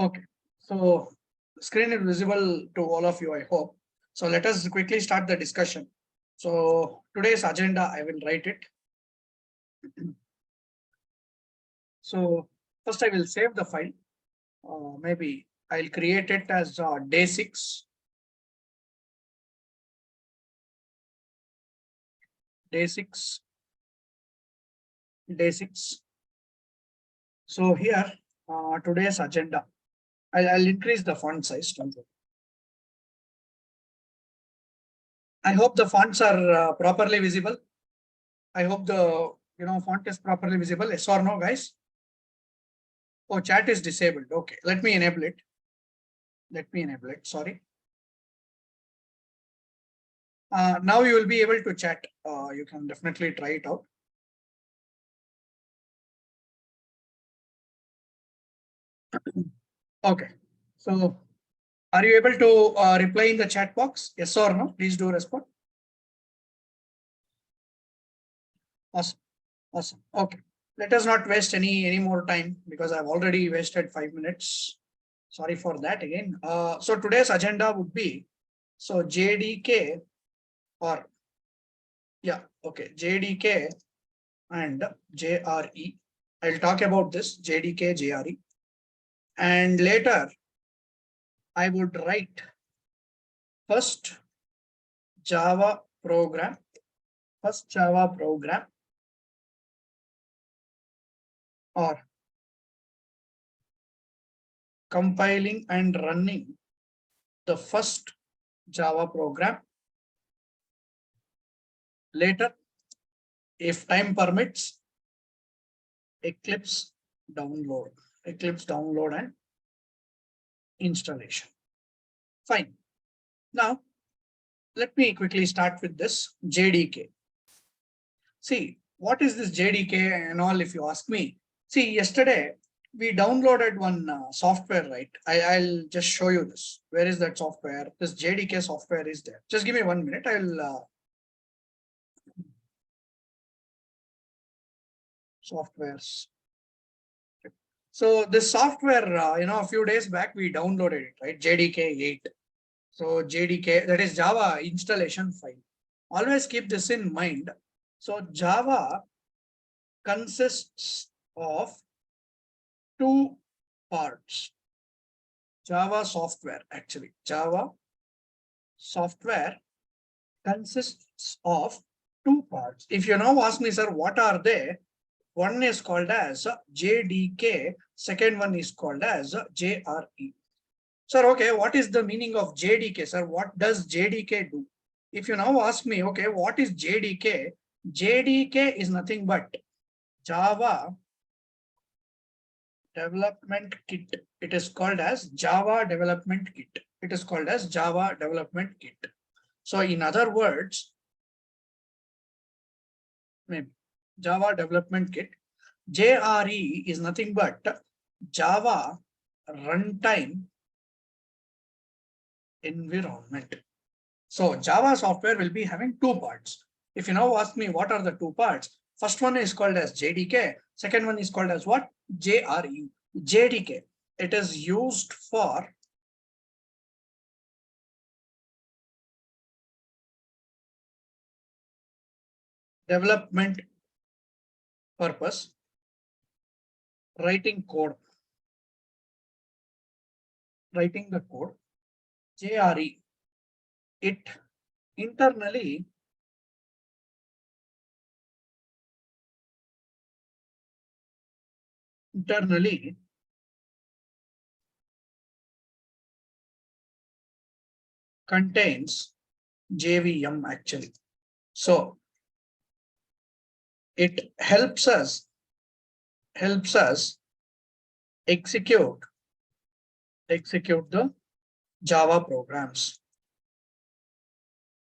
Okay, so screen is visible to all of you, I hope. So let us quickly start the discussion. So today's agenda, I will write it. So first I will save the file. Maybe I'll create it as day 6. Day 6. Day 6. So here, today's agenda. I'll increase the font size. I hope the fonts are properly visible. I hope the font is properly visible. Yes or no, guys? Oh, chat is disabled. Okay, let me enable it. Let me enable it. Sorry. Now you will be able to chat. You can definitely try it out. Okay. So are you able to reply in the chat box? Yes or no? Please do respond. Awesome. Awesome. Okay. Let us not waste any more time because I've already wasted 5 minutes. Sorry for that again. So today's agenda would be, so JDK or yeah, okay, JDK and JRE. I'll talk about this JDK, JRE. And later I would write first Java program, or compiling and running the first Java program. Later, if time permits, Eclipse download and installation. Fine. Now, let me quickly start with this JDK. See, what is this JDK and all, if you ask me? See, yesterday we downloaded one software, right? I'll just show you this. Where is that software? This JDK software is there. Just give me 1 minute. I'll softwares. So this software, a few days back we downloaded it, right? JDK 8. So JDK, that is Java installation file. Always keep this in mind. So Java consists of 2 parts. Java software, actually. Java software consists of 2 parts. If you now ask me, sir, what are they? One is called as JDK, second one is called as JRE. Sir, okay, what is the meaning of JDK, sir? What does JDK do? If you now ask me, okay, what is JDK? JDK is nothing but Java Development Kit. It is called as Java Development Kit. It is called as Java Development Kit. So in other words, maybe Java Development Kit. JRE is nothing but Java Runtime Environment. So Java software will be having 2 parts. If you now ask me what are the 2 parts, first one is called as JDK, second one is called as what? JRE. JDK, it is used for development purpose, writing the code. JRE, it internally contains JVM actually. So it helps us execute the Java programs.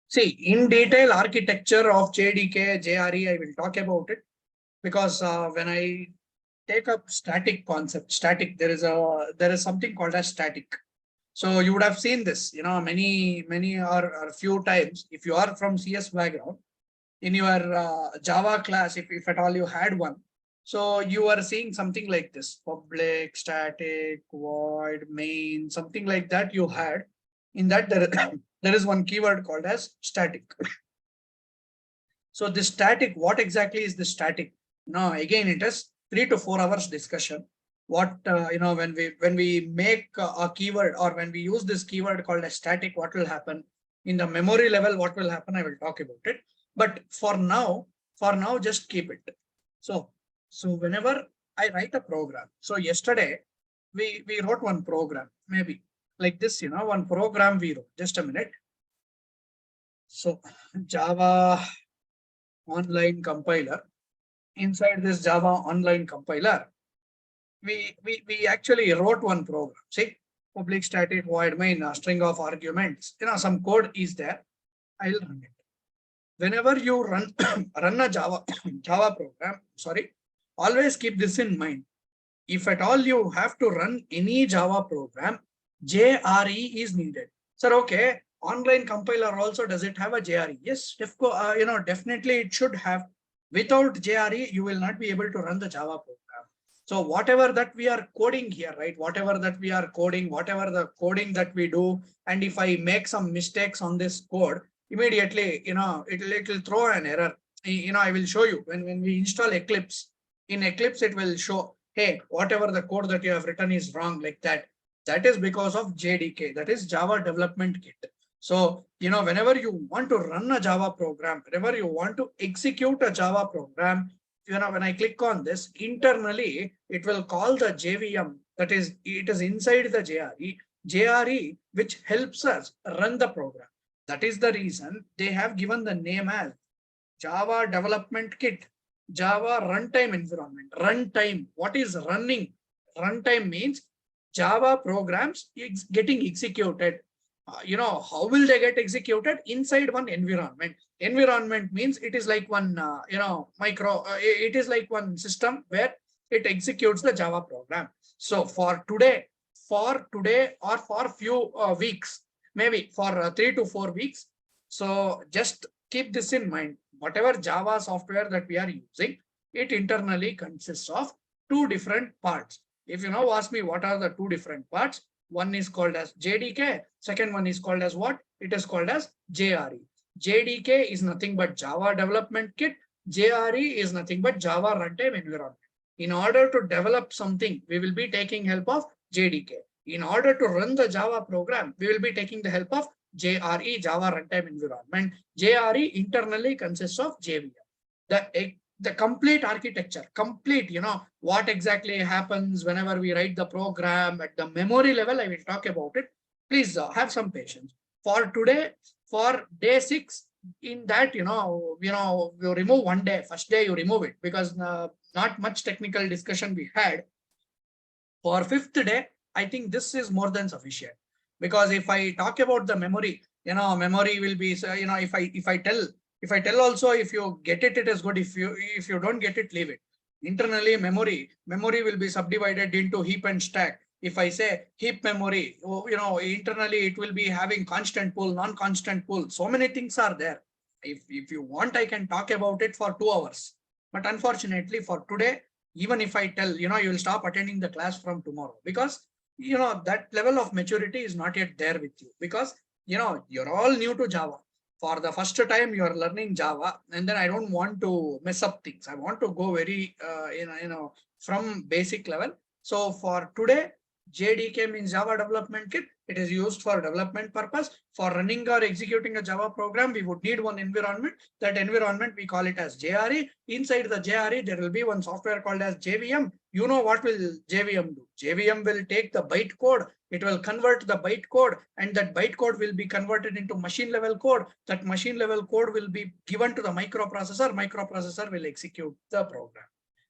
See, in detail architecture of JDK, JRE, I will talk about it because when I take up static concept, there is something called as static. So you would have seen this, many or few times. If you are from CS background, in your Java class, if at all you had one, So you are seeing something like this: public, static, void, main, something like that you had. In that there, there is one keyword called as static. So this static, what exactly is the static? Now again, it is 3 to 4 hours discussion. What when we make a keyword, or when we use this keyword called as static, what will happen in the memory level? What will happen? I will talk about it. But for now, just keep it. So whenever I write a program, so yesterday we wrote one program, maybe like this, one program we wrote. Just a minute. So Java online compiler. Inside this Java online compiler, we actually wrote one program. See, public static void main, a string of arguments. Some code is there. I'll run it. Whenever you run run a Java program, sorry, always keep this in mind. If at all you have to run any Java program, JRE is needed. Sir, okay, online compiler also, does it have a JRE? Yes, definitely it should have. Without JRE, you will not be able to run the Java program. So whatever that we are coding here, right? Whatever that we are coding, whatever the coding that we do, and if I make some mistakes on this code, immediately, it'll throw an error. I will show you when we install Eclipse. In Eclipse, it will show, hey, whatever the code that you have written is wrong, like that. That is because of JDK, that is Java Development Kit. So, whenever you want to run a Java program, whenever you want to execute a Java program, when I click on this, internally, it will call the JVM, that is, it is inside the JRE, which helps us run the program. That is the reason they have given the name as Java Development Kit, Java Runtime Environment. Runtime, what is running? Runtime means Java programs getting executed. How will they get executed? Inside one environment. Environment means it is like one, it is like one system where it executes the Java program. So for today or for few weeks, maybe for 3 to 4 weeks. So just keep this in mind. Whatever Java software that we are using, it internally consists of two different parts. If you now ask me what are the two different parts, one is called as JDK, second one is called as what? It is called as JRE. JDK is nothing but Java Development Kit. JRE is nothing but Java Runtime Environment. In order to develop something, we will be taking help of JDK. In order to run the Java program, we will be taking the help of JRE, Java Runtime Environment. JRE internally consists of JVM. The complete architecture, what exactly happens whenever we write the program at the memory level, I will talk about it. Please have some patience. For today, for day 6, in that, you remove one day, first day you remove it, because not much technical discussion we had. For 5th day, I think this is more than sufficient, because if I talk about the memory, memory will be, if I tell also, if you get it, it is good. If you don't get it, leave it. Internally, memory will be subdivided into heap and stack. If I say heap memory, internally it will be having constant pool, non-constant pool. So many things are there. If you want, I can talk about it for 2 hours. But unfortunately, for today, even if I tell, you will stop attending the class from tomorrow, because, that level of maturity is not yet there with you, because, you're all new to Java. For the first time, you're learning Java, and then I don't want to mess up things. I want to go very, from basic level. So for today, JDK means Java Development Kit. It is used for development purpose. For running or executing a Java program, we would need one environment. That environment, we call it as JRE. Inside the JRE, there will be one software called as JVM. You know what will JVM do? JVM will take the byte code. It will convert the byte code, and that byte code will be converted into machine level code. That machine level code will be given to the microprocessor. Microprocessor will execute the program.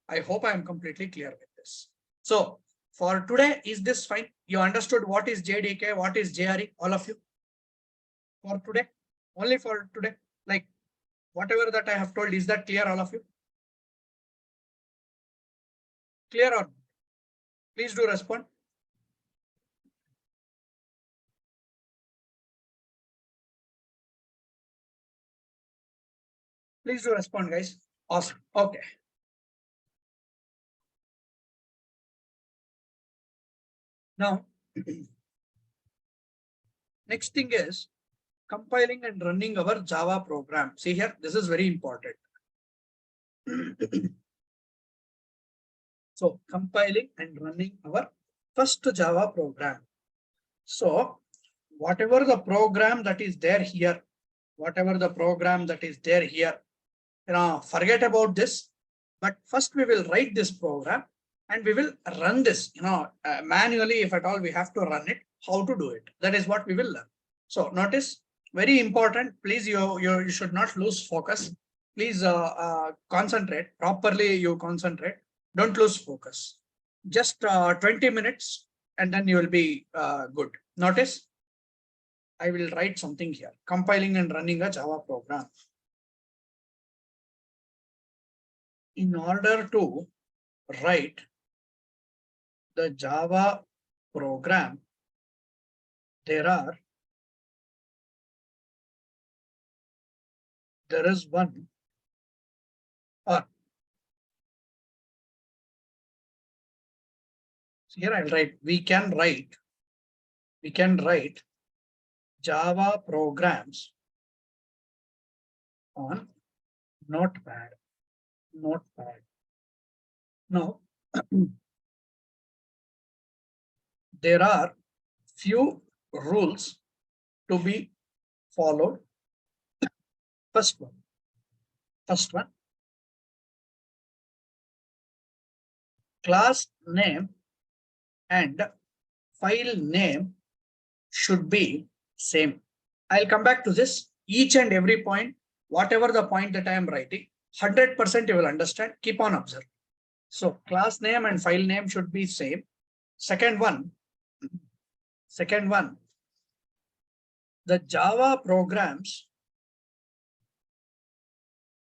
I hope I am completely clear with this. So for today, is this fine? You understood what is JDK, what is JRE, all of you? For today, only for today, like whatever that I have told, is that clear, all of you? Clear or not? Please do respond. Please do respond, guys. Awesome. Okay. Now, next thing is compiling and running our Java program. See here, this is very important. So compiling and running our first Java program. So whatever the program that is there here, forget about this. But first we will write this program and we will run this, manually. If at all we have to run it, how to do it. That is what we will learn. So notice, very important. Please, you should not lose focus. Please concentrate properly. You concentrate. Don't lose focus. Just 20 minutes and then you will be good. Notice, I will write something here. Compiling and running a Java program. In order to write the Java program, there is one, or so here I'll write, we can write Java programs on Notepad. Now, there are few rules to be followed. First one, class name and file name should be same. I'll come back to this. Each and every point, whatever the point that I am writing, 100% you will understand. Keep on observing. So class name and file name should be same. Second one, the Java programs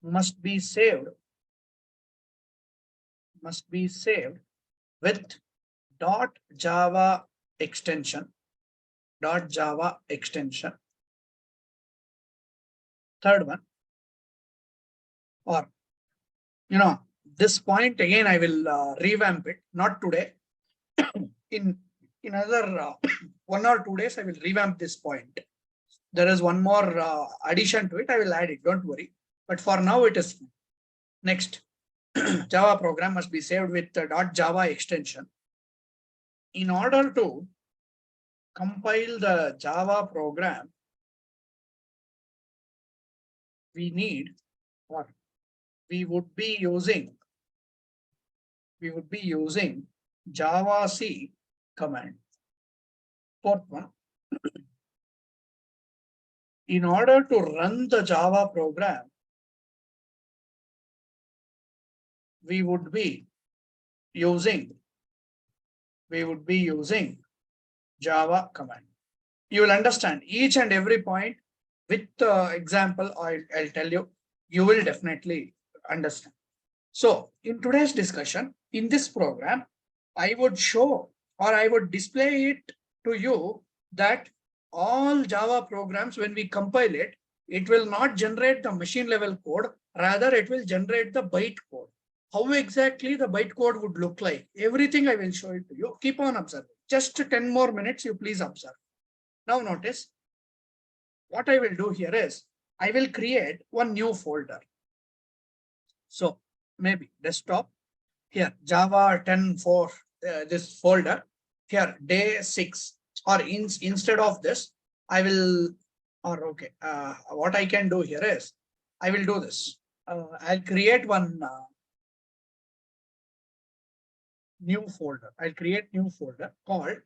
must be saved with .java extension. Third one, or this point again I will revamp it, not today. in another 1 or 2 days I will revamp this point. There is one more addition to it. I will add it, don't worry. But for now it is next. Java program must be saved with .java extension. In order to compile the Java program, we need, or we would be using javac command. Fourth one, in order to run the Java program, we would be using Java command. You will understand each and every point with example. I'll tell you, you will definitely understand. So in today's discussion, in this program, I would show, or I would display it to you, that all Java programs, when we compile it, it will not generate the machine level code. Rather, it will generate the byte code. How exactly the byte code would look like, everything I will show it to you. Keep on observing. Just 10 more minutes, you please observe. Now notice, what I will do here is, I will create one new folder. So maybe desktop, here Java 10 for this folder, here day 6, or instead of this, I will, or okay, what I can do here is, I will do this. I'll create one new folder. I'll create new folder called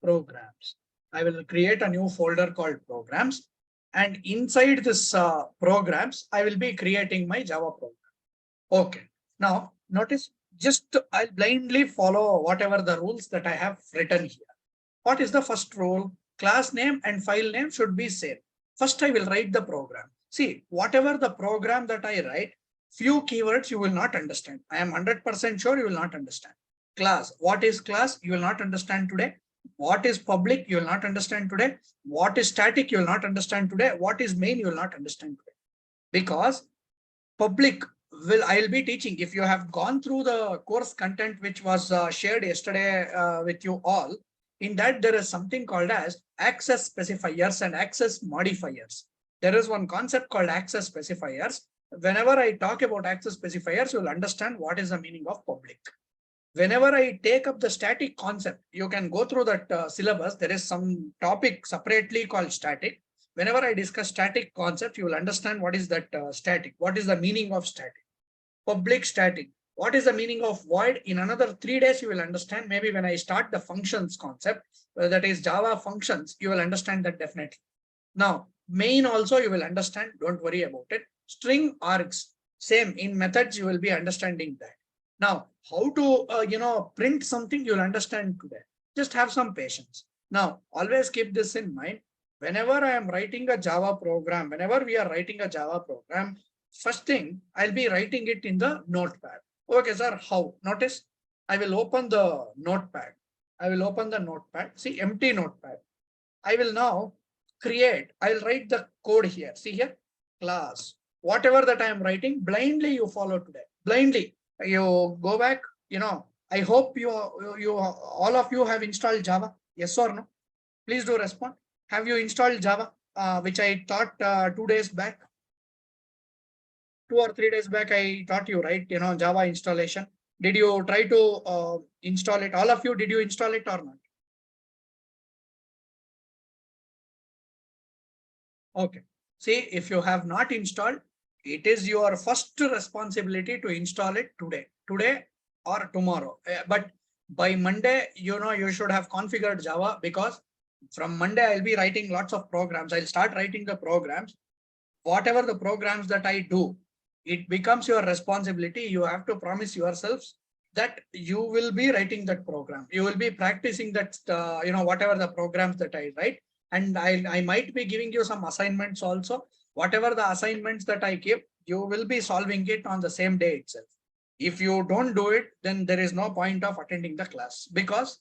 programs. I will create a new folder called programs, and inside this programs, I will be creating my Java program. Okay. Now notice, just I'll blindly follow whatever the rules that I have written here. What is the first rule? Class name and file name should be same. First, I will write the program. See, whatever the program that I write, few keywords you will not understand. I am 100% sure you will not understand. Class, what is class? You will not understand today. What is public? You will not understand today. What is static? You will not understand today. What is main? You will not understand today. Because public will, I will be teaching. If you have gone through the course content which was shared yesterday with you all, In that, there is something called as access specifiers and access modifiers. There is one concept called access specifiers. Whenever I talk about access specifiers, you will understand what is the meaning of public. Whenever I take up the static concept, you can go through that syllabus. There is some topic separately called static. Whenever I discuss static concept, you will understand what is that static, what is the meaning of static. Public static, what is the meaning of void? In another 3 days, you will understand. Maybe when I start the functions concept, that is Java functions, you will understand that definitely. Now, main also you will understand, don't worry about it. String args, same in methods, you will be understanding that. Now, how to, print something, you'll understand today. Just have some patience. Now, always keep this in mind. Whenever I am writing a Java program, whenever we are writing a Java program, first thing, I'll be writing it in the notepad. Okay, sir, how? Notice, I will open the notepad. I will open the notepad. See, empty notepad. I will now create, I'll write the code here. See here, class, whatever that I am writing, blindly you follow today. Blindly, you go back, I hope you all of you have installed Java. Yes or no? Please do respond. Have you installed Java, which I taught 2 days back? 2 or 3 days back, I taught you, right? Java installation. Did you try to install it? All of you, did you install it or not? Okay. See, if you have not installed, it is your first responsibility to install it today or tomorrow. But by Monday, you should have configured Java, because from Monday, I'll be writing lots of programs. I'll start writing the programs. Whatever the programs that I do, it becomes your responsibility. You have to promise yourselves that you will be writing that program. You will be practicing that, whatever the programs that I write. And I might be giving you some assignments also. Whatever the assignments that I give, you will be solving it on the same day itself. If you don't do it, then there is no point of attending the class, because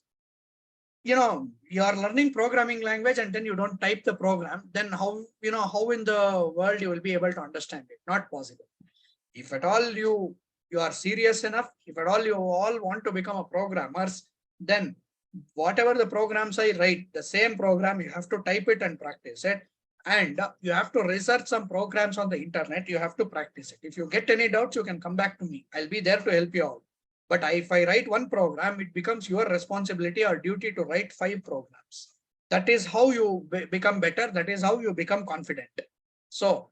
you are learning programming language and then you don't type the program, then how in the world you will be able to understand it? Not possible. If at all you are serious enough, if at all you all want to become a programmers, then whatever the programs I write, the same program, you have to type it and practice it. And you have to research some programs on the internet. You have to practice it. If you get any doubts, you can come back to me. I'll be there to help you out. But if I write one program, it becomes your responsibility or duty to write 5 programs. That is how you become better. That is how you become confident. So,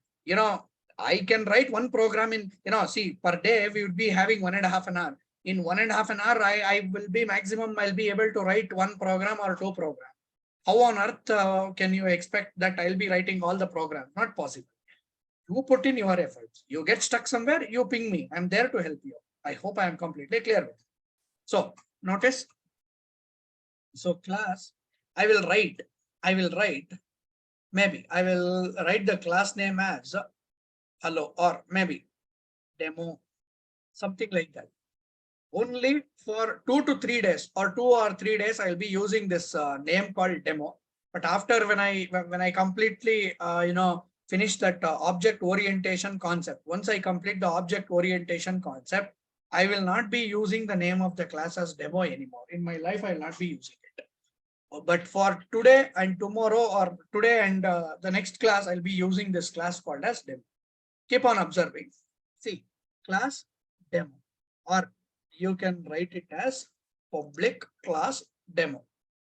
I can write one program in, see, per day, we would be having 1.5 an hour. In 1.5 an hour, I will be maximum, I'll be able to write 1 program or 2 programs. How on earth can you expect that I'll be writing all the programs? Not possible. You put in your efforts. You get stuck somewhere, you ping me. I'm there to help you. I hope I am completely clear with it. So notice, so class, I will write, maybe I will write the class name as hello, or maybe demo, something like that. Only for 2 to 3 days or 2 or 3 days, I'll be using this name called demo. But after when I completely, finish that object orientation concept, once I complete the object orientation concept, I will not be using the name of the class as demo anymore. In my life, I will not be using it. But for today and tomorrow, or today and the next class, I'll be using this class called as demo. Keep on observing. See, class demo, or you can write it as public class demo.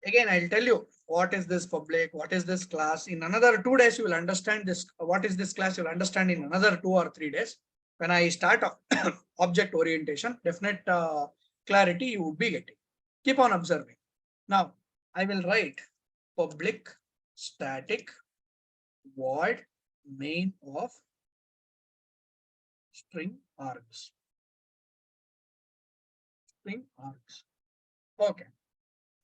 Again, I'll tell you what is this public, what is this class. In another 2 days, you will understand this. What is this class? You'll understand in another 2 or 3 days. When I start object orientation, definite clarity you would be getting. Keep on observing. Now, I will write public static void main of string args. String args. Okay.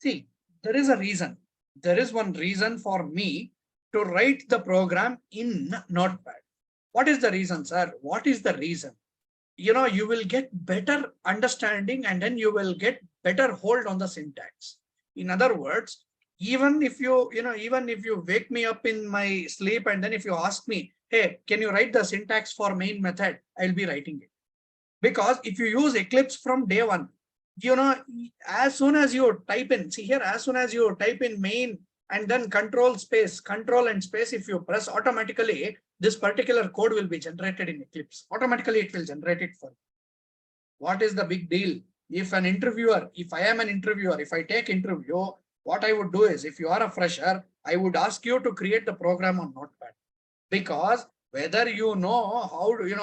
See, there is a reason. There is one reason for me to write the program in Notepad. What is the reason, sir? What is the reason? You will get better understanding, and then you will get better hold on the syntax. In other words, even if you wake me up in my sleep, and then if you ask me, hey, can you write the syntax for main method? I'll be writing it. Because if you use Eclipse from day one, as soon as you type in, see here, as soon as you type in main and then control and space, if you press, automatically this particular code will be generated in Eclipse. Automatically it will generate it for you. What is the big deal? If I am an interviewer, if I take interview, what I would do is, if you are a fresher, I would ask you to create the program on Notepad, because whether you know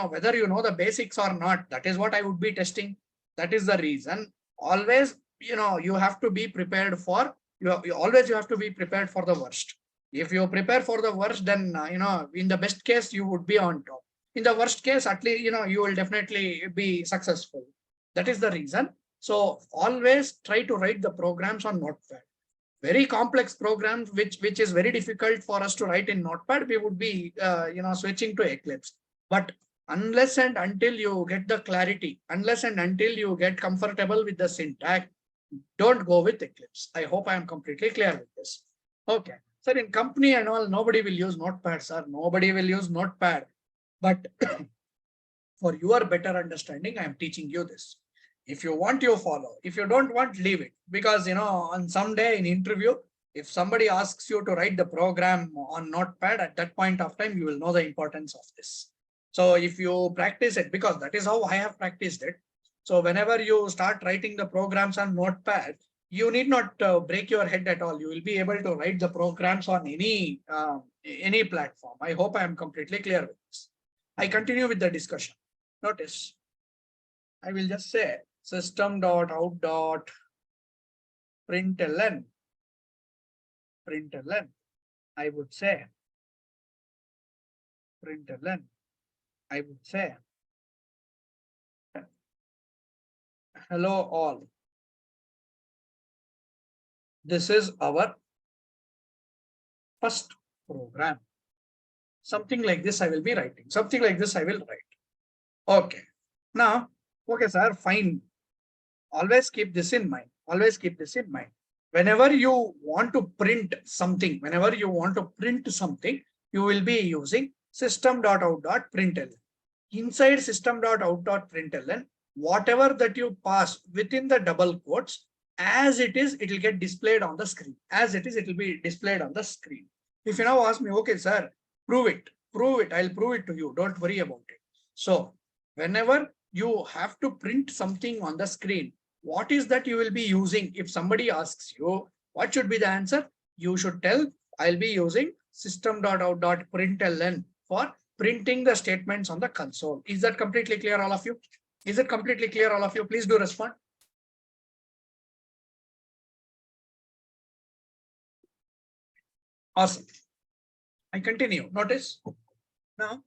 whether you know the basics or not, that is what I would be testing. That is the reason. Always, you have to be prepared for, you have to be prepared for the worst. If you prepare for the worst, then, in the best case, you would be on top. In the worst case, at least, you will definitely be successful. That is the reason. So always try to write the programs on Notepad. Very complex programs, which is very difficult for us to write in Notepad, we would be, switching to Eclipse. But unless and until you get the clarity, unless and until you get comfortable with the syntax, don't go with Eclipse. I hope I am completely clear with this. Okay. Sir, in company and all, nobody will use Notepad, sir. Nobody will use Notepad. But for your better understanding, I am teaching you this. If you want, you follow. If you don't want, leave it. Because, on some day in interview, if somebody asks you to write the program on Notepad, at that point of time, you will know the importance of this. So if you practice it, because that is how I have practiced it. So whenever you start writing the programs on Notepad, you need not break your head at all. You will be able to write the programs on any platform. I hope I am completely clear with this. I continue with the discussion. Notice, I will just say system.out.println. I would say println. I would say hello all. This is our first program. Something like this I will be writing. Something like this I will write. Okay. Now, okay, sir, fine. Always keep this in mind. Always keep this in mind. Whenever you want to print something, you will be using system.out.println. Inside system.out.println, whatever that you pass within the double quotes, as it is, it will get displayed on the screen. As it is, it will be displayed on the screen. If you now ask me, okay, sir, prove it. I'll prove it to you. Don't worry about it. So whenever you have to print something on the screen, what is that you will be using? If somebody asks you, what should be the answer? You should tell, I'll be using system.out.println for printing the statements on the console. Is that completely clear, all of you? Is it completely clear, all of you? Please do respond. Awesome. I continue. Notice, now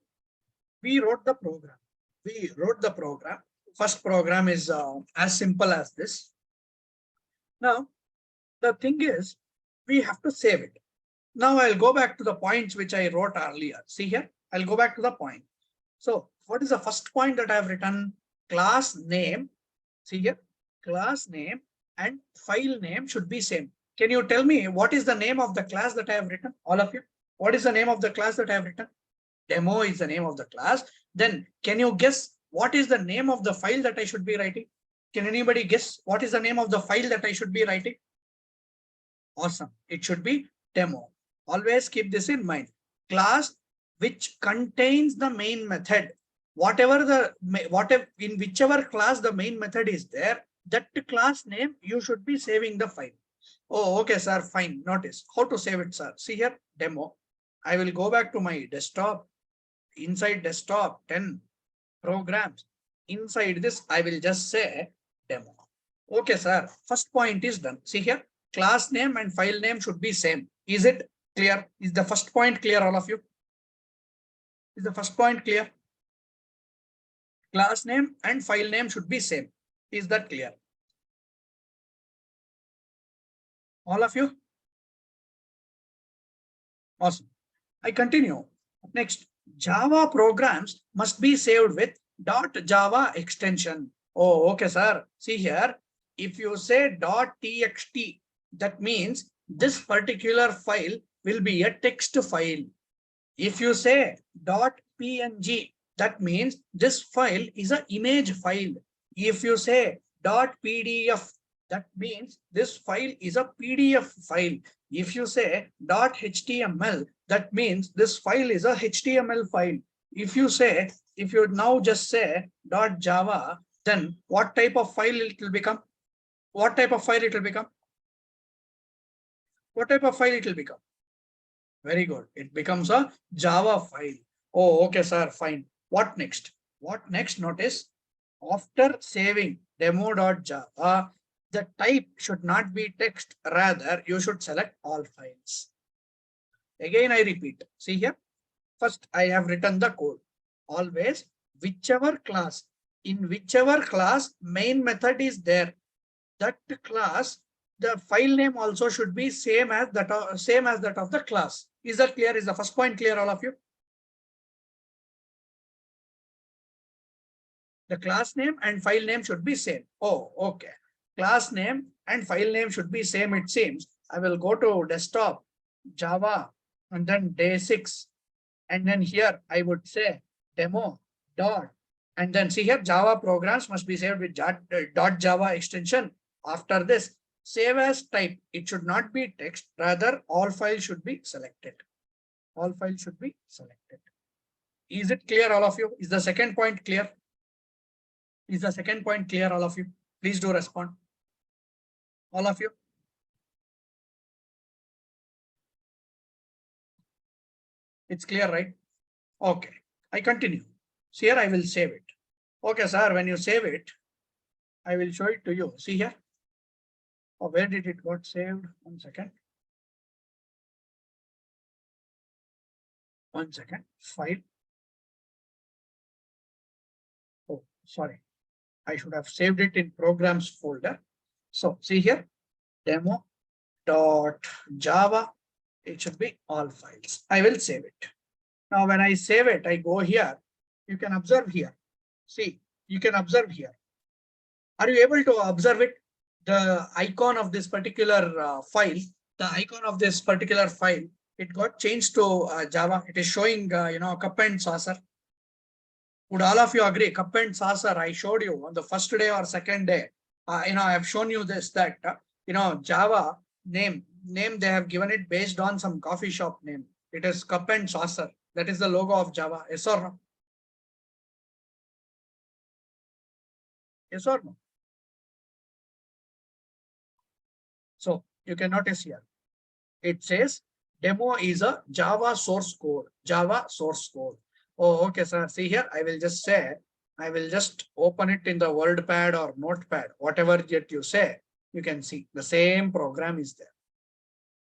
we wrote the program. First program is as simple as this. Now, the thing is, we have to save it. Now I'll go back to the points which I wrote earlier. See here, I'll go back to the point. So what is the first point that I have written? Class name. See here, class name and file name should be same. Can you tell me what is the name of the class that I have written? All of you, what is the name of the class that I have written? Demo is the name of the class. Then can you guess what is the name of the file that I should be writing? Can anybody guess what is the name of the file that I should be writing? Awesome. It should be demo. Always keep this in mind. Class which contains the main method. In whichever class the main method is there, that class name you should be saving the file. Oh, okay, sir. Fine. Notice how to save it, sir. See here, demo. I will go back to my desktop. Inside desktop, 10 programs. Inside this, I will just say demo. Okay, sir. First point is done. See here, class name and file name should be same. Is it clear? Is the first point clear, all of you? Is the first point clear? Class name and file name should be same. Is that clear? All of you? Awesome. I continue. Next, Java programs must be saved with .java extension. Oh, okay, sir. See here, if you say .txt, that means this particular file will be a text file. If you say .png, that means this file is an image file. If you say .pdf. That means this file is a PDF file. If you say .html, that means this file is a HTML file. If you now just say .java, then what type of file it will become? What type of file it will become? What type of file it will become? Very good. It becomes a Java file. Oh, okay, sir. Fine. What next? What next? Notice after saving demo.java, the type should not be text. Rather, you should select all files. Again, I repeat. See here. First, I have written the code. Always, whichever class, in whichever class main method is there, that class, the file name also should be same as that of the class. Is that clear? Is the first point clear, all of you? The class name and file name should be same. Oh, okay. Class name and file name should be same, it seems. I will go to desktop, Java, and then day 6. And then here I would say demo dot. And then see here, Java programs must be saved with .java extension. After this, save as type. It should not be text. Rather, all files should be selected. All files should be selected. Is it clear, all of you? Is the second point clear? Is the second point clear, all of you? Please do respond. All of you. It's clear, right? Okay. I continue. So here I will save it. Okay, sir. When you save it, I will show it to you. See here. Oh, where did it got saved? 1 second. 1 second. File. Oh, sorry. I should have saved it in programs folder. So see here, demo.java. It should be all files. I will save it. Now, when I save it, I go here. You can observe here. See, you can observe here. Are you able to observe it? The icon of this particular file, it got changed to Java. It is showing, cup and saucer. Would all of you agree? Cup and saucer, I showed you on the first day or second day. I have shown you this, that, Java name they have given it based on some coffee shop name. It is cup and saucer. That is the logo of Java. Yes or no? Yes or no? So you can notice here. It says demo is a Java source code. Java source code. Oh, okay, sir. See here, I will just open it in the WordPad or Notepad, whatever yet you say, you can see the same program is there.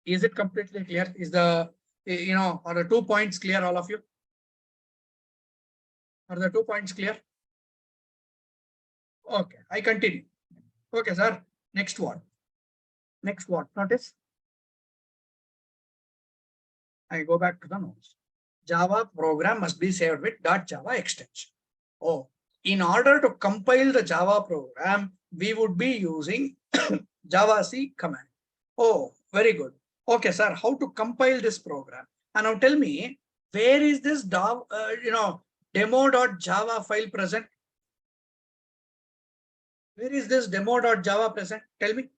Is it completely clear? Is the, are the 2 points clear, all of you? Are the 2 points clear? Okay, I continue. Okay, sir. Next one. Next what? Notice. I go back to the notes. Java program must be saved with .java extension. Oh, in order to compile the Java program, we would be using javac command. Oh, very good. Okay, sir. How to compile this program? And now tell me, where is this demo.java file present? Where is this demo.java present? Tell me.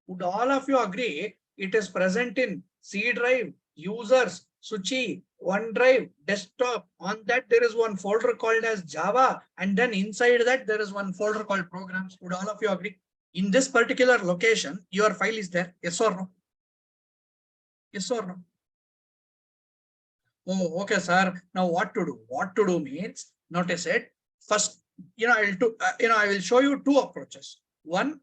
Would all of you agree it is present in C drive, users, Suchi, OneDrive, desktop? On that there is one folder called as Java, and then inside that there is one folder called programs. Would all of you agree? In this particular location, your file is there. Yes or no? Yes or no? Oh, okay, sir. Now what to do? What to do means, notice it. First, I will show you 2 approaches. One,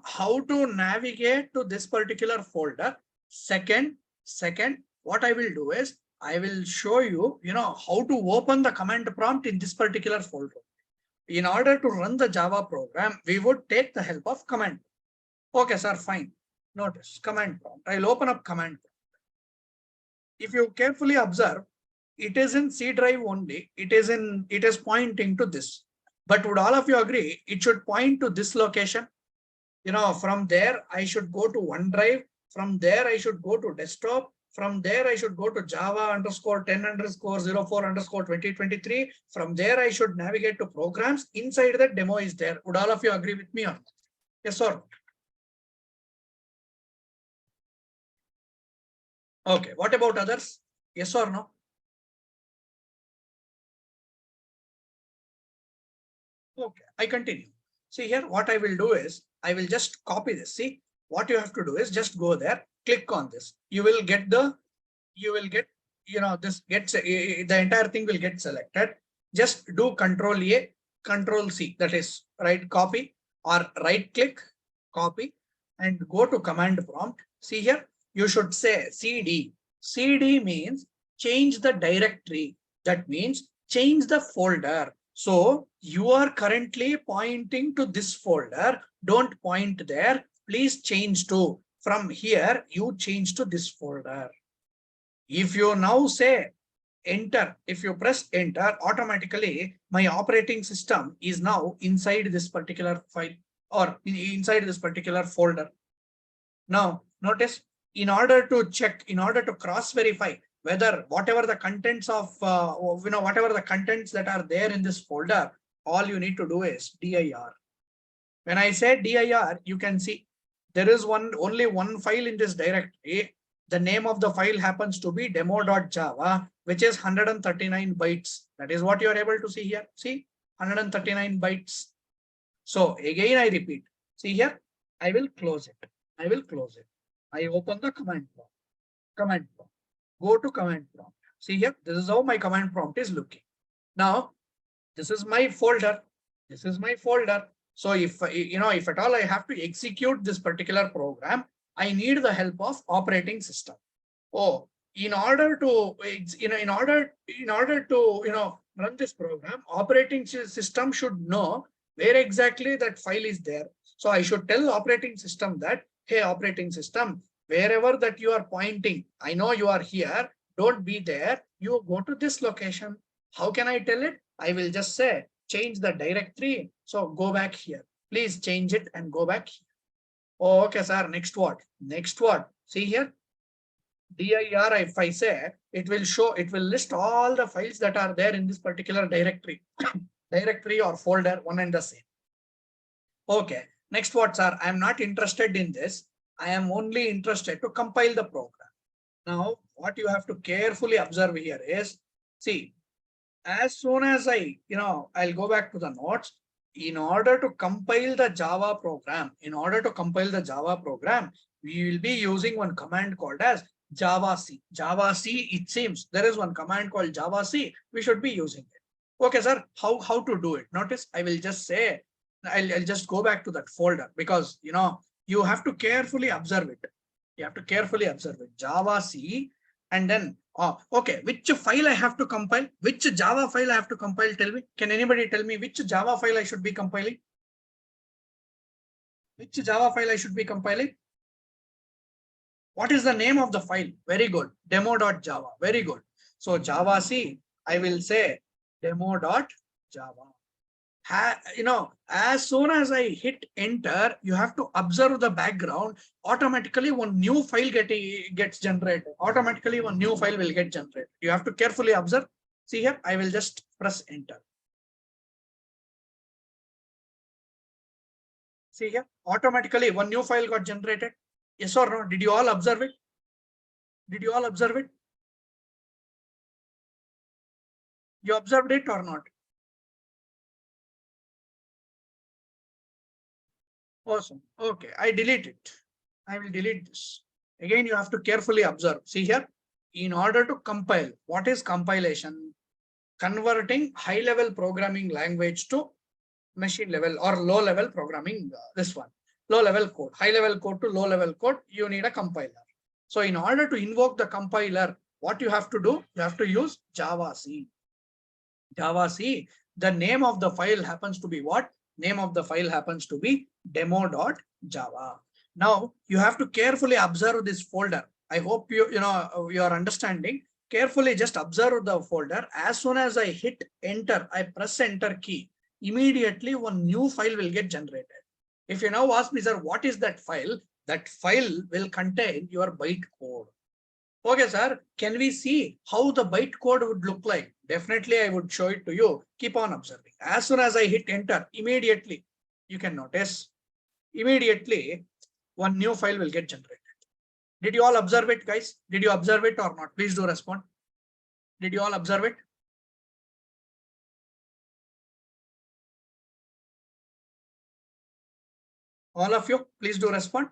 how to navigate to this particular folder. Second, what I will do is I will show you, how to open the command prompt in this particular folder. In order to run the Java program, we would take the help of command. Okay, sir, fine. Notice command prompt. I'll open up command prompt. If you carefully observe, it is in C drive only. It is pointing to this. But would all of you agree it should point to this location? From there, I should go to OneDrive. From there, I should go to desktop. From there, I should go to Java underscore 10 underscore 04 underscore 2023. From there, I should navigate to programs. Inside that demo is there. Would all of you agree with me or not? Yes or no? Okay. What about others? Yes or no? Okay. I continue. See here, what I will do is I will just copy this. See, what you have to do is just go there, click on this. You will get, this gets the entire thing will get selected. Just do Control A, Control C, that is right copy, or right click, copy, and go to command prompt. See here, you should say CD. CD means change the directory. That means change the folder. So you are currently pointing to this folder. Don't point there. Please change to. From here, you change to this folder. If you now say enter, if you press enter, automatically my operating system is now inside this particular file or inside this particular folder. Now, notice, in order to check, in order to cross verify whether whatever the contents of, whatever the contents that are there in this folder, all you need to do is dir. When I say dir, you can see there is only one file in this directory. The name of the file happens to be demo.java, which is 139 bytes. That is what you are able to see here. See, 139 bytes. So again, I repeat, see here, I will close it. I will close it. I open the command prompt. Command prompt. Go to command prompt. See here, this is how my command prompt is looking. Now, this is my folder. This is my folder. So if if at all I have to execute this particular program, I need the help of operating system. Oh, in order to run this program, operating system should know where exactly that file is there. So I should tell operating system that, hey, operating system, wherever that you are pointing, I know you are here. Don't be there. You go to this location. How can I tell it? I will just say change the directory. So go back here. Please change it and go back here. Oh, okay, sir. Next what? Next what? See here. dir, if I say, it will list all the files that are there in this particular directory, directory or folder, one and the same. Okay. Next what, sir? I am not interested in this. I am only interested to compile the program. Now, what you have to carefully observe here is, see, as soon as I'll go back to the notes. In order to compile the Java program, we will be using one command called as Javac. Javac, it seems there is one command called Javac. We should be using it. Okay, sir. How to do it? Notice, I will just say, I'll just go back to that folder because you have to carefully observe it. You have to carefully observe it. Javac, and then okay, which file I have to compile? Which Java file I have to compile? Tell me. Can anybody tell me which Java file I should be compiling? Which Java file I should be compiling? What is the name of the file? Very good. Demo.java. Very good. So Javac, I will say demo.java. As soon as I hit enter, you have to observe the background. Automatically, one new file gets generated. Automatically, one new file will get generated. You have to carefully observe. See here, I will just press enter. See here, automatically one new file got generated. Yes or no? Did you all observe it? Did you all observe it? You observed it or not? Awesome. Okay, I delete it. I will delete this. Again, you have to carefully observe. See here, in order to compile, what is compilation? Converting high-level programming language to machine level or low-level programming. This one, low-level code, high-level code to low-level code. You need a compiler. So, in order to invoke the compiler, what you have to do? You have to use Javac. Javac. The name of the file happens to be what? Name of the file happens to be demo.java. Now you have to carefully observe this folder. I hope you are understanding. Carefully just observe the folder. As soon as I hit enter, I press enter key, immediately one new file will get generated. If you now ask me, sir, what is that file? That file will contain your bytecode. Okay, sir. Can we see how the bytecode would look like? Definitely, I would show it to you. Keep on observing. As soon as I hit enter, immediately you can notice, immediately one new file will get generated. Did you all observe it, guys? Did you observe it or not? Please do respond. Did you all observe it? All of you, please do respond.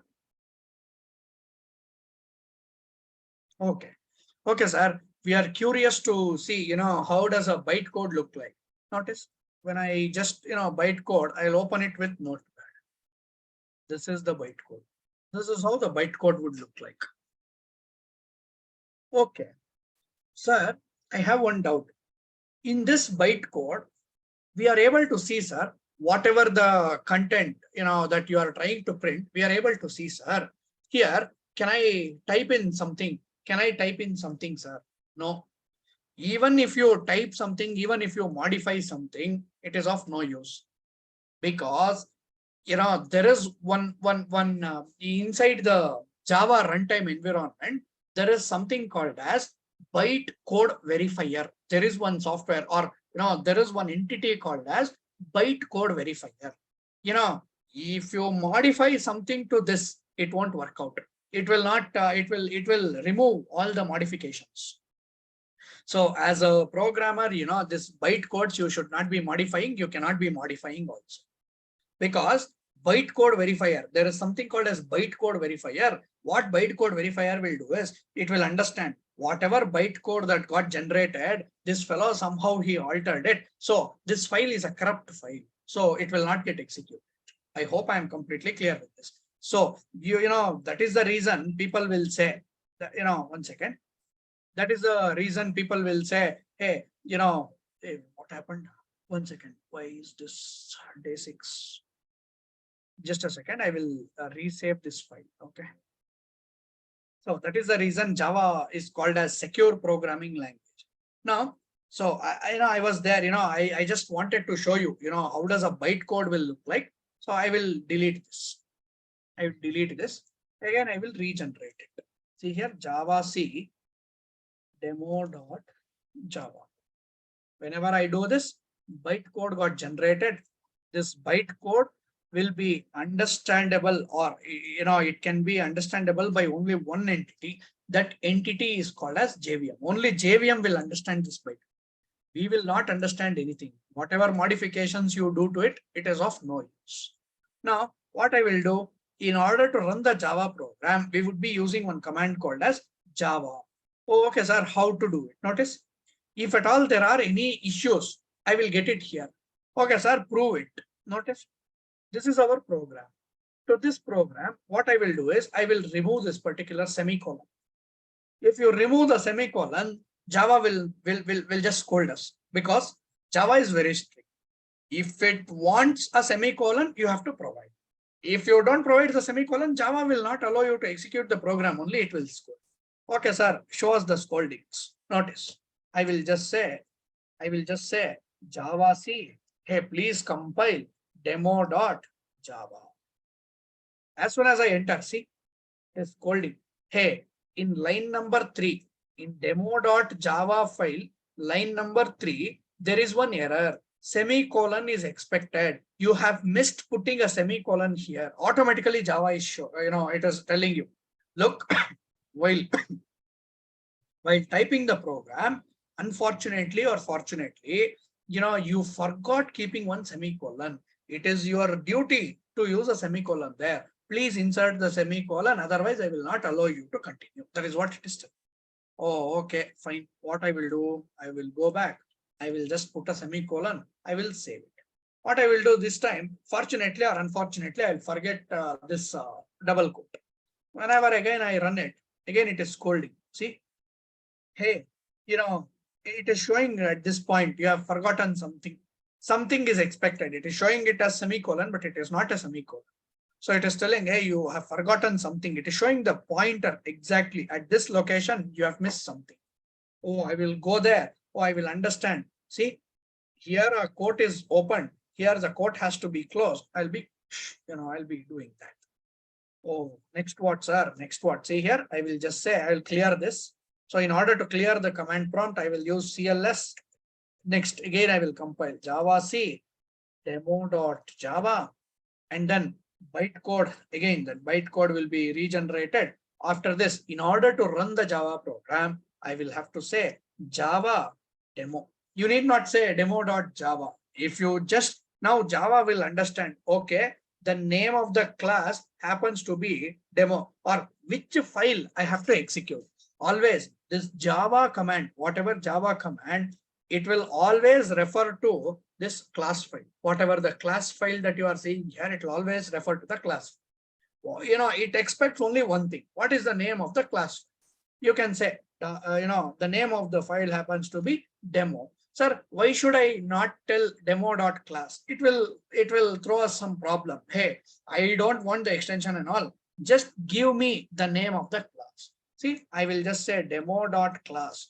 Okay. Okay, sir. We are curious to see, how does a bytecode look like? Notice when I just, bytecode, I'll open it with Notepad. This is the bytecode. This is how the bytecode would look like. Okay. Sir, I have one doubt. In this bytecode, we are able to see, sir, whatever the content, that you are trying to print, we are able to see, sir. Here, can I type in something? Can I type in something, sir? No. Even if you type something, even if you modify something, it is of no use, because there is one inside the Java runtime environment, there is something called as bytecode verifier. There is one software, or there is one entity called as bytecode verifier. If you modify something to this, it won't work out. It will not. It will remove all the modifications. So as a programmer, this bytecodes you should not be modifying. You cannot be modifying also, because bytecode verifier, there is something called as bytecode verifier. What bytecode verifier will do is it will understand whatever bytecode that got generated, this fellow somehow he altered it. So this file is a corrupt file. So it will not get executed. I hope I am completely clear with this. So that is the reason people will say that, 1 second. That is the reason people will say, hey, hey, what happened? 1 second. Why is this day 6? Just a second. I will resave this file. Okay. So that is the reason Java is called as secure programming language. Now, so I was there, I just wanted to show you, how does a bytecode will look like. So I will delete this. I will delete this. Again, I will regenerate it. See here, Java C demo.java. Whenever I do this, bytecode got generated. This bytecode will be understandable, or it can be understandable by only one entity. That entity is called as JVM. Only JVM will understand this byte. We will not understand anything. Whatever modifications you do to it, it is of no use. Now, what I will do, in order to run the Java program, we would be using one command called as Java. Oh, okay, sir, how to do it? Notice, if at all there are any issues, I will get it here. Okay, sir, prove it. Notice, this is our program. To this program, what I will do is I will remove this particular semicolon. If you remove the semicolon, Java will just scold us, because Java is very strict. If it wants a semicolon, you have to provide. If you don't provide the semicolon, Java will not allow you to execute the program, only it will scold. Okay, sir, show us the scoldings. Notice, I will just say Java C, hey, please compile demo.java. As soon as I enter, see, it's scolding. Hey, in line number 3, in demo.java file, line number 3, there is one error. Semicolon is expected. You have missed putting a semicolon here. Automatically Java is show, it is telling you, look, while typing the program, unfortunately or fortunately, you forgot keeping one semicolon. It is your duty to use a semicolon there. Please insert the semicolon, otherwise I will not allow you to continue. That is what it is. Oh, okay, fine. What I will do, I will go back. I will just put a semicolon. I will save it. What I will do this time, fortunately or unfortunately, I'll forget this double quote. Whenever again I run it, again it is scolding. See, hey, it is showing at this point you have forgotten something. Something is expected. It is showing it as semicolon, but it is not a semicolon. So it is telling, hey, you have forgotten something. It is showing the pointer exactly at this location. You have missed something. Oh, I will go there. Oh, I will understand. See, here a quote is open. Here the quote has to be closed. I'll be doing that. Oh, next what, sir? Next what? See here, I will just say, I will clear this. So in order to clear the command prompt, I will use CLS. Next, again, I will compile Java C demo.java, and then bytecode. Again, that bytecode will be regenerated. After this, in order to run the Java program, I will have to say Java demo. You need not say demo.java. If you just now Java will understand, okay, the name of the class happens to be demo, or which file I have to execute. Always this Java command, whatever Java command, it will always refer to this class file. Whatever the class file that you are seeing here, it will always refer to the class. It expects only one thing. What is the name of the class? You can say, the name of the file happens to be demo. Sir, why should I not tell demo.class? It will throw us some problem. Hey, I don't want the extension and all. Just give me the name of the class. See, I will just say demo.class.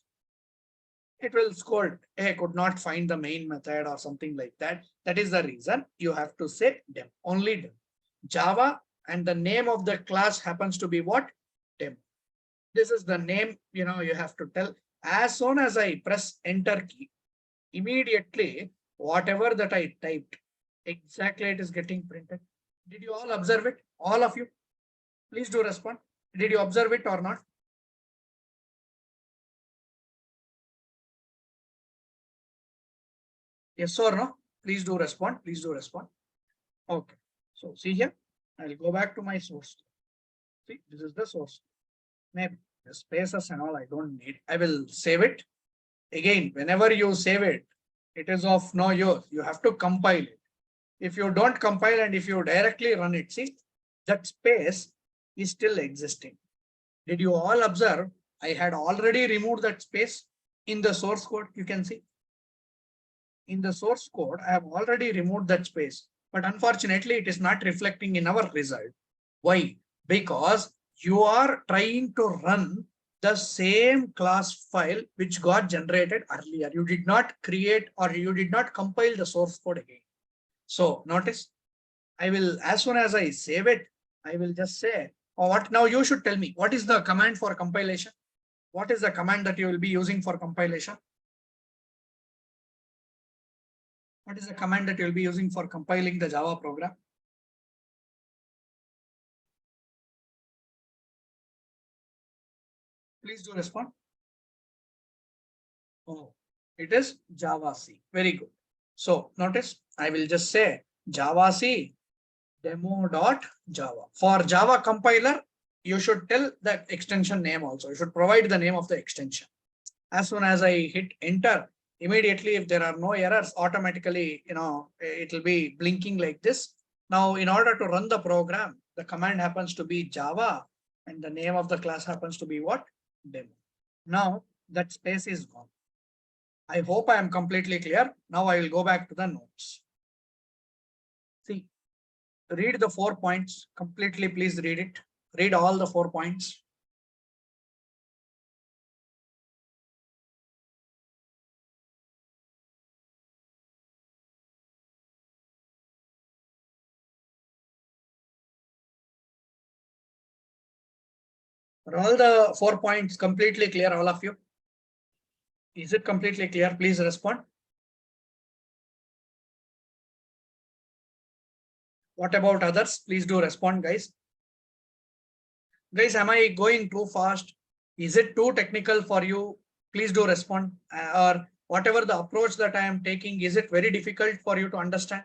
It will scold, hey, could not find the main method or something like that. That is the reason you have to say dem, only dem. Java, and the name of the class happens to be what? Dem. This is the name, you have to tell. As soon as I press enter key, immediately whatever that I typed, exactly it is getting printed. Did you all observe it? All of you? Please do respond. Did you observe it or not? Yes or no? Please do respond. Please do respond. Okay. So see here, I'll go back to my source. See, this is the source. Maybe the spaces and all I don't need. I will save it. Again, whenever you save it, it is of no use. You have to compile it. If you don't compile and if you directly run it, see, that space is still existing. Did you all observe? I had already removed that space in the source code. You can see. In the source code, I have already removed that space, but unfortunately, it is not reflecting in our result. Why? Because you are trying to run the same class file which got generated earlier. You did not create or you did not compile the source code again. So notice, I will, as soon as I save it, I will just say, oh, what now you should tell me, what is the command for compilation? What is the command that you will be using for compilation? What is the command that you'll be using for compiling the Java program? Please do respond. Oh, it is Java C. Very good. So notice, I will just say Java C demo.java. For Java compiler, you should tell the extension name also. You should provide the name of the extension. As soon as I hit enter, immediately, if there are no errors, automatically, it will be blinking like this. Now, in order to run the program, the command happens to be Java and the name of the class happens to be what? Demo. Now that space is gone. I hope I am completely clear. Now I will go back to the notes. See, read the 4 points completely. Please read it. Read all the 4 points. Are all the 4 points completely clear, all of you? Is it completely clear? Please respond. What about others? Please do respond, guys. Guys, am I going too fast? Is it too technical for you? Please do respond. Or whatever the approach that I am taking, is it very difficult for you to understand?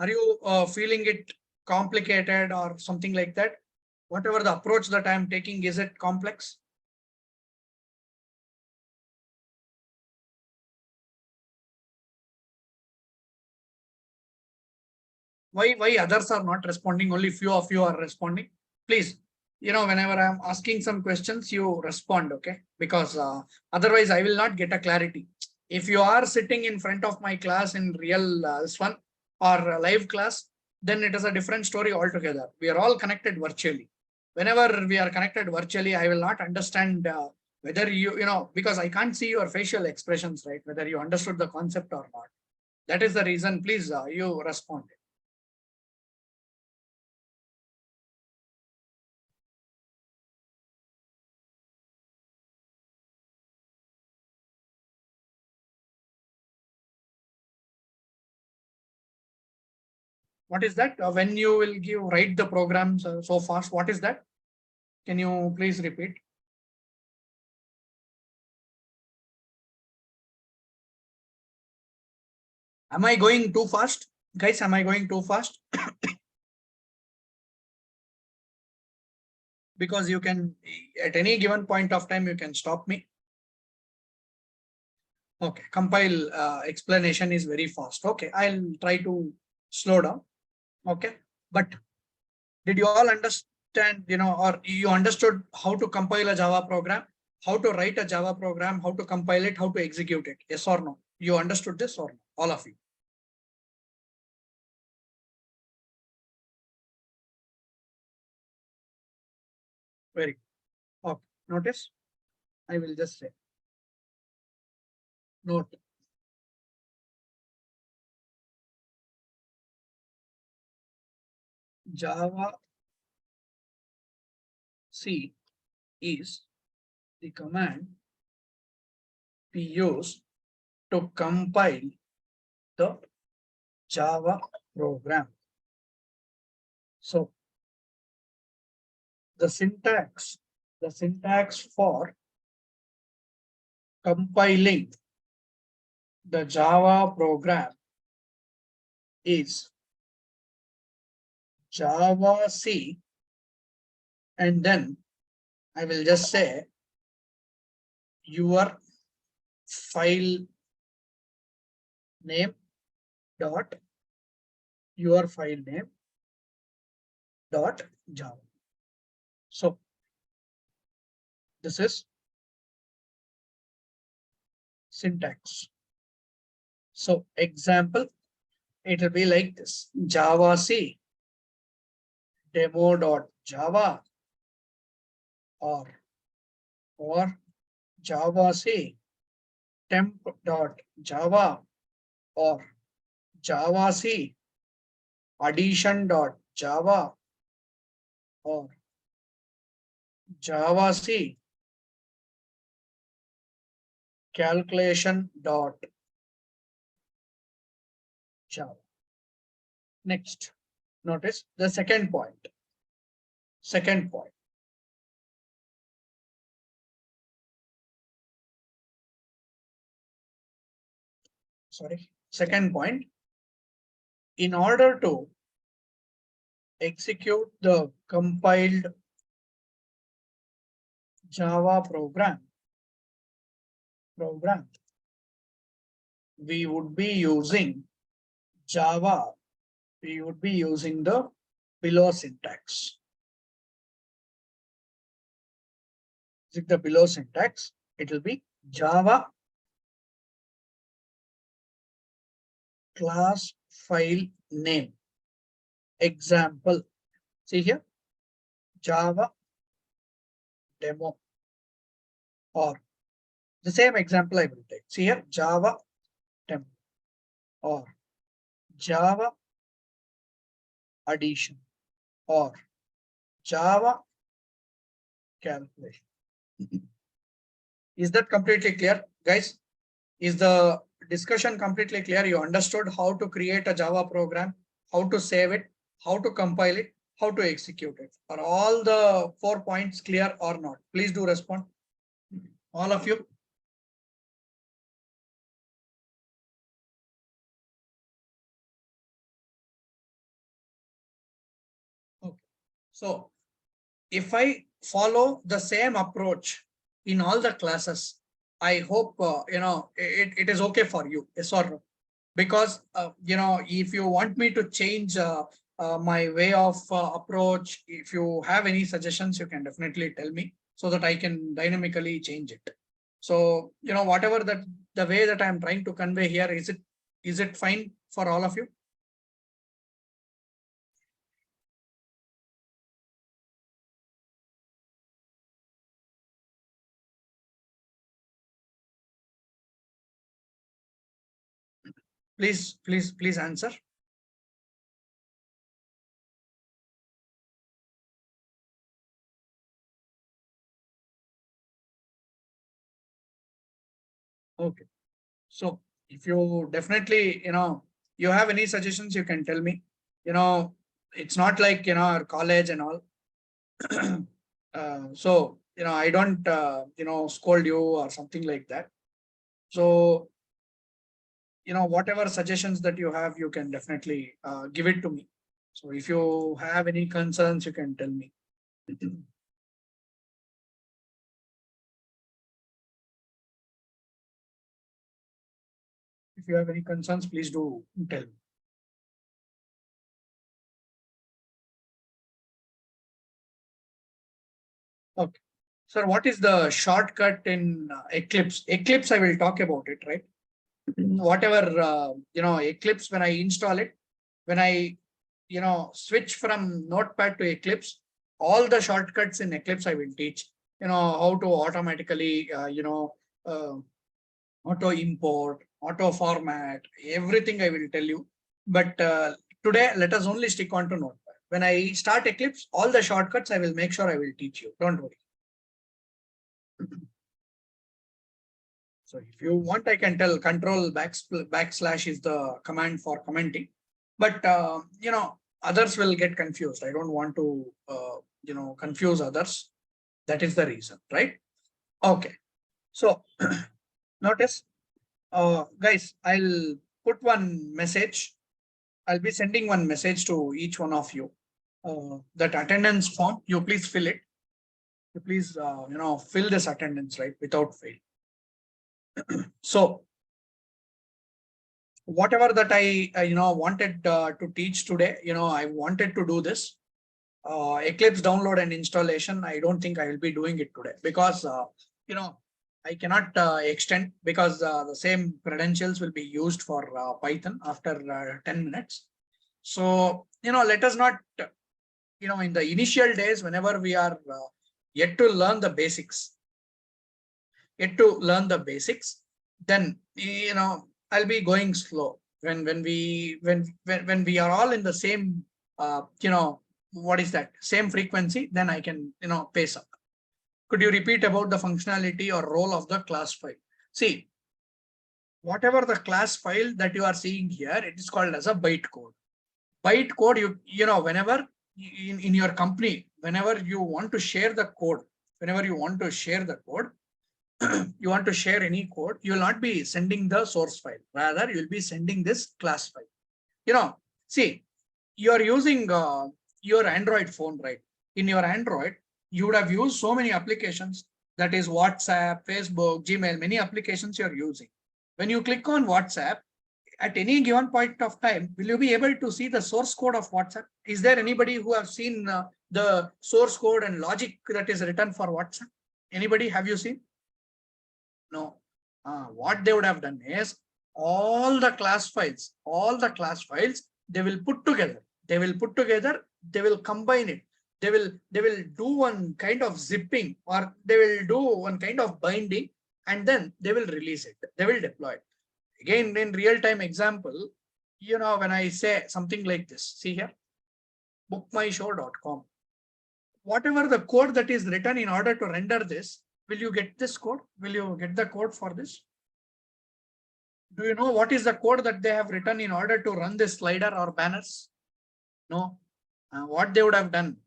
Are you feeling it complicated or something like that? Whatever the approach that I am taking, is it complex? Why others are not responding? Only few of you are responding. Please, whenever I'm asking some questions, you respond, okay? Because otherwise I will not get a clarity. If you are sitting in front of my class in real this one or live class, then it is a different story altogether. We are all connected virtually. Whenever we are connected virtually, I will not understand whether because I can't see your facial expressions, right? Whether you understood the concept or not. That is the reason. Please, you respond. What is that? When you will write the programs so fast, what is that? Can you please repeat? Am I going too fast? Guys, am I going too fast? Because you can, at any given point of time, you can stop me. Okay, compile explanation is very fast. Okay, I'll try to slow down. Okay, but did you all understand, or you understood how to compile a Java program, how to write a Java program, how to compile it, how to execute it? Yes or no? You understood this or no? All of you? Very good. Okay, notice. I will just say, note. Java C is the command we use to compile the Java program. So the syntax for compiling the Java program is Java C, and then I will just say your file name dot your file name dot Java. So this is syntax. So example, it will be like this: Java C demo.java or Java C temp.java or Java C addition.java or Java C calculation.java. Next, notice the second point. Second point, in order to execute the compiled Java program, we would be using Java, we would be using the below syntax. The below syntax, it will be Java class file name. Example, see here, Java demo, or the same example I will take. See here, Java demo or Java addition or Java calculation. Is that completely clear, guys? Is the discussion completely clear? You understood how to create a Java program, how to save it, how to compile it, how to execute it? Are all the 4 points clear or not? Please do respond. All of you. Okay. So if I follow the same approach in all the classes, I hope it is okay for you. Yes or no? Because if you want me to change my way of approach, if you have any suggestions, you can definitely tell me so that I can dynamically change it. So whatever that the way that I'm trying to convey here, is it fine for all of you? Please answer. Okay. So if you definitely, you have any suggestions, you can tell me. it's not like, our college and all. So, I don't, scold you or something like that. So, whatever suggestions that you have, you can definitely give it to me. So if you have any concerns, you can tell me. If you have any concerns, please do tell me. Okay. Sir, what is the shortcut in Eclipse? Eclipse, I will talk about it, right? Whatever, Eclipse, when I install it, when I, switch from Notepad to Eclipse, all the shortcuts in Eclipse I will teach, how to automatically, auto import, auto format, everything I will tell you. But today, let us only stick on to Notepad. When I start Eclipse, all the shortcuts I will make sure I will teach you. Don't worry. So if you want, I can tell control backslash is the command for commenting. But, others will get confused. I don't want to, confuse others. That is the reason, right? Okay. So notice, guys, I'll put one message. I'll be sending one message to each one of you. That attendance form, you please fill it. You please, fill this attendance, right, without fail. So whatever that I, wanted to teach today, I wanted to do this. Eclipse download and installation, I don't think I will be doing it today because, I cannot extend because the same credentials will be used for Python after 10 minutes. So, let us not, in the initial days, whenever we are yet to learn the basics, then, I'll be going slow when we are all in the same, what is that? Same frequency, then I can, pace up. Could you repeat about the functionality or role of the class file? See, whatever the class file that you are seeing here, it is called as a bytecode. Bytecode, whenever in your company, whenever you want to share the code, you want to share any code, you will not be sending the source file. Rather, you will be sending this class file. See, you are using your Android phone, right? In your Android, you would have used so many applications, that is WhatsApp, Facebook, Gmail, many applications you're using. When you click on WhatsApp, at any given point of time, will you be able to see the source code of WhatsApp? Is there anybody who have seen the source code and logic that is written for WhatsApp? Anybody, have you seen? No. What they would have done is all the class files, they will put together. They will combine it. They will do one kind of zipping, or they will do one kind of binding, and then they will release it. They will deploy it. Again, in real-time example, when I say something like this, see here, bookmyshow.com. Whatever the code that is written in order to render this, will you get this code? Will you get the code for this? Do you know what is the code that they have written in order to run this slider or banners? No. What they would have done,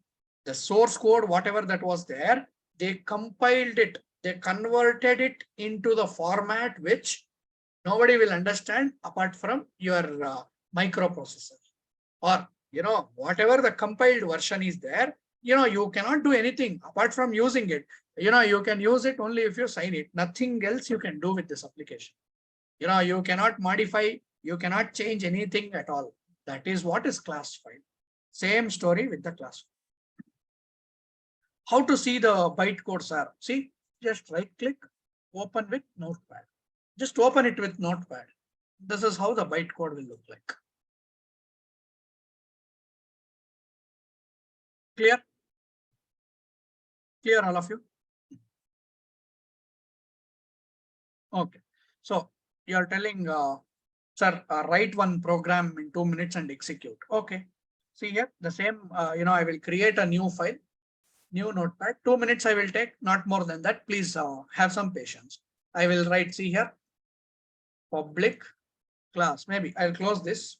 the source code, whatever that was there, they compiled it. They converted it into the format which nobody will understand apart from your microprocessor. Or, whatever the compiled version is there, you cannot do anything apart from using it. You can use it only if you sign it. Nothing else you can do with this application. You cannot modify, you cannot change anything at all. That is what is class file. Same story with the class. How to see the bytecode, sir? See, just right click, open with Notepad. Just open it with Notepad. This is how the bytecode will look like. Clear? Clear, all of you? Okay. So you are telling, sir, write one program in 2 minutes and execute. Okay. See here, the same, I will create a new file, new Notepad. 2 minutes I will take, not more than that. Please have some patience. I will write, see here, public class. Maybe I'll close this.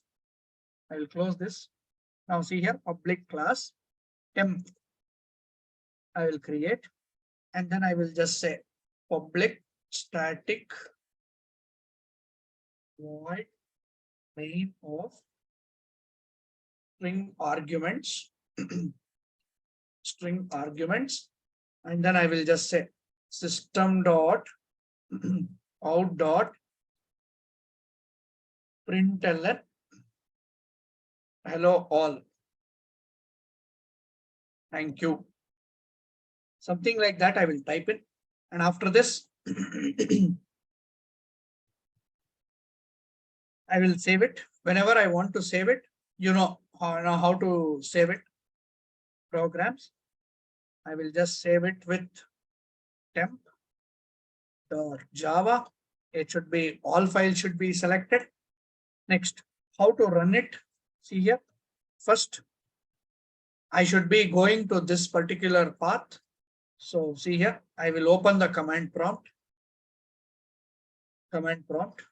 Now see here, public class temp I will create, and then I will just say public static void main of string arguments, string arguments, and then I will just say system dot out dot println hello all. Thank you. Something like that I will type in. And after this, I will save it. Whenever I want to save it, you know how to save it. Programs. I will just save it with temp.java. It should be, all files should be selected. Next, how to run it. See here. First, I should be going to this particular path. So see here, I will open the command prompt. Command prompt.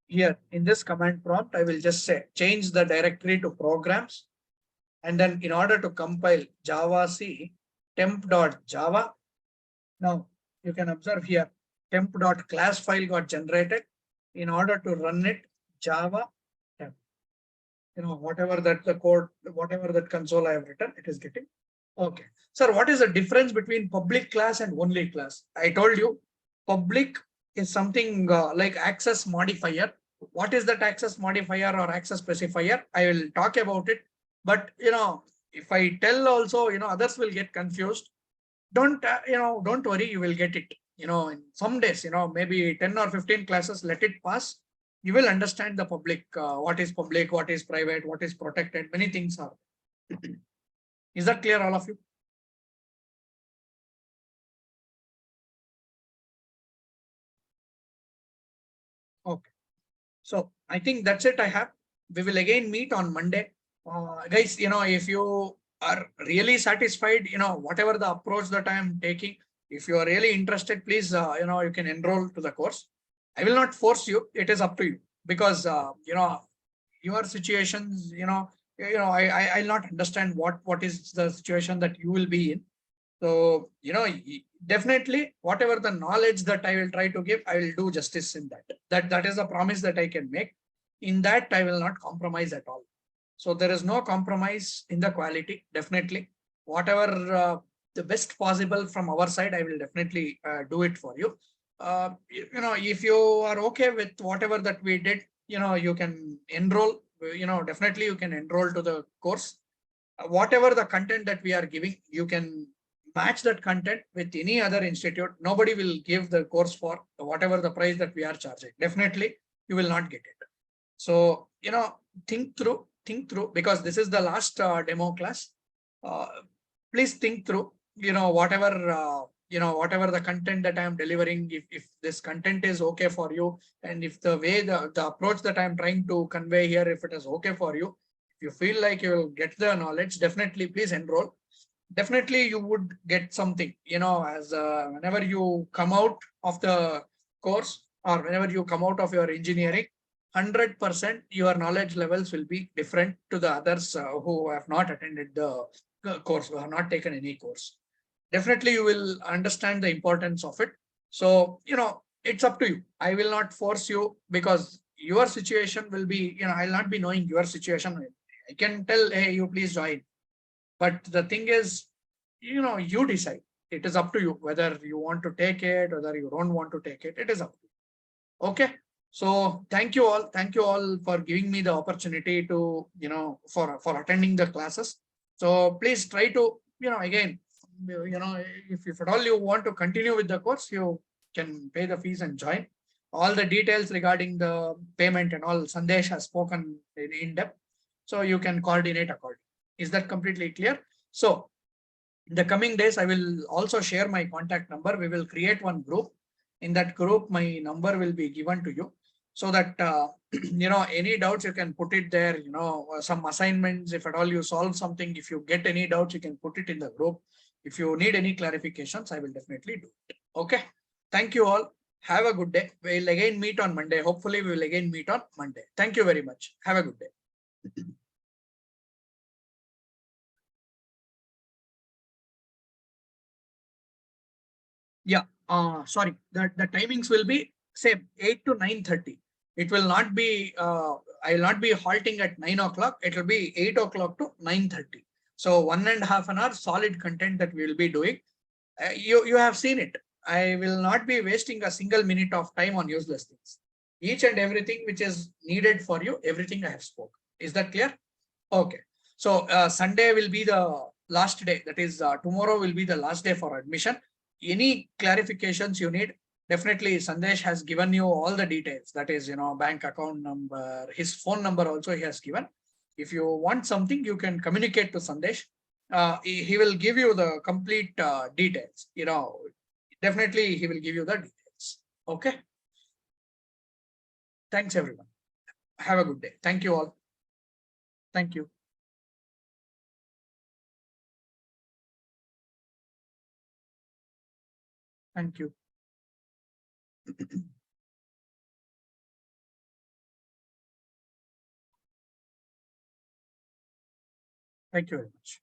Here in this command prompt, I will just say change the directory to programs. And then in order to compile javac temp.java. Now you can observe here temp.class file got generated. In order to run it, java temp. Whatever that the code, whatever that console I have written, it is getting. Okay. Sir, what is the difference between public class and only class? I told you public is something like access modifier. What is that access modifier or access specifier? I will talk about it. But if I tell also, others will get confused. Don't don't worry, you will get it. In some days, maybe 10 or 15 classes, let it pass. You will understand the public, what is public, what is private, what is protected. Many things are. Is that clear, all of you? Okay. So I think that's it I have. We will again meet on Monday. Guys, if you are really satisfied, whatever the approach that I am taking, if you are really interested, please, you can enroll to the course. I will not force you. It is up to you because, your situations, I'll not understand what is the situation that you will be in. So, definitely whatever the knowledge that I will try to give, I will do justice in that. That is a promise that I can make. In that, I will not compromise at all. So there is no compromise in the quality, definitely. Whatever the best possible from our side, I will definitely do it for you. If you are okay with whatever that we did, you can enroll, definitely you can enroll to the course. Whatever the content that we are giving, you can match that content with any other institute. Nobody will give the course for whatever the price that we are charging. Definitely, you will not get it. So, think through, because this is the last demo class. Please think through, whatever the content that I am delivering, if this content is okay for you, and if the way the approach that I am trying to convey here, if it is okay for you, if you feel like you will get the knowledge, definitely please enroll. Definitely you would get something, as whenever you come out of the course or whenever you come out of your engineering, 100% your knowledge levels will be different to the others who have not attended the course, who have not taken any course. Definitely you will understand the importance of it. So, it's up to you. I will not force you because your situation will be, I'll not be knowing your situation. I can tell, hey, you please join. But the thing is, you decide. It is up to you whether you want to take it, whether you don't want to take it. It is up to you. Okay. So thank you all. Thank you all for giving me the opportunity to, for attending the classes. So please try to, again, if at all you want to continue with the course, you can pay the fees and join. All the details regarding the payment and all, Sandesh has spoken in depth. So you can coordinate accordingly. Is that completely clear? So in the coming days, I will also share my contact number. We will create one group. In that group, my number will be given to you so that, any doubts, you can put it there, some assignments, if at all you solve something, if you get any doubts, you can put it in the group. If you need any clarifications, I will definitely do it. Okay. Thank you all. Have a good day. We'll again meet on Monday. Hopefully we will again meet on Monday. Thank you very much. Have a good day. Yeah, sorry, the timings will be same 8 to 9:30. It will not be, I will not be halting at 9 o'clock. It will be 8 o'clock to 9:30. So 1.5 an hour solid content that we will be doing. You have seen it. I will not be wasting a single minute of time on useless things. Each and everything which is needed for you, everything I have spoken. Is that clear? Okay. So Sunday will be the last day. That is, tomorrow will be the last day for admission. Any clarifications you need, definitely Sandesh has given you all the details. That is, bank account number, his phone number also he has given. If you want something, you can communicate to Sandesh. He will give you the complete details. Definitely he will give you the details. Okay. Thanks everyone. Have a good day. Thank you all. Thank you. Thank you. Thank you very much.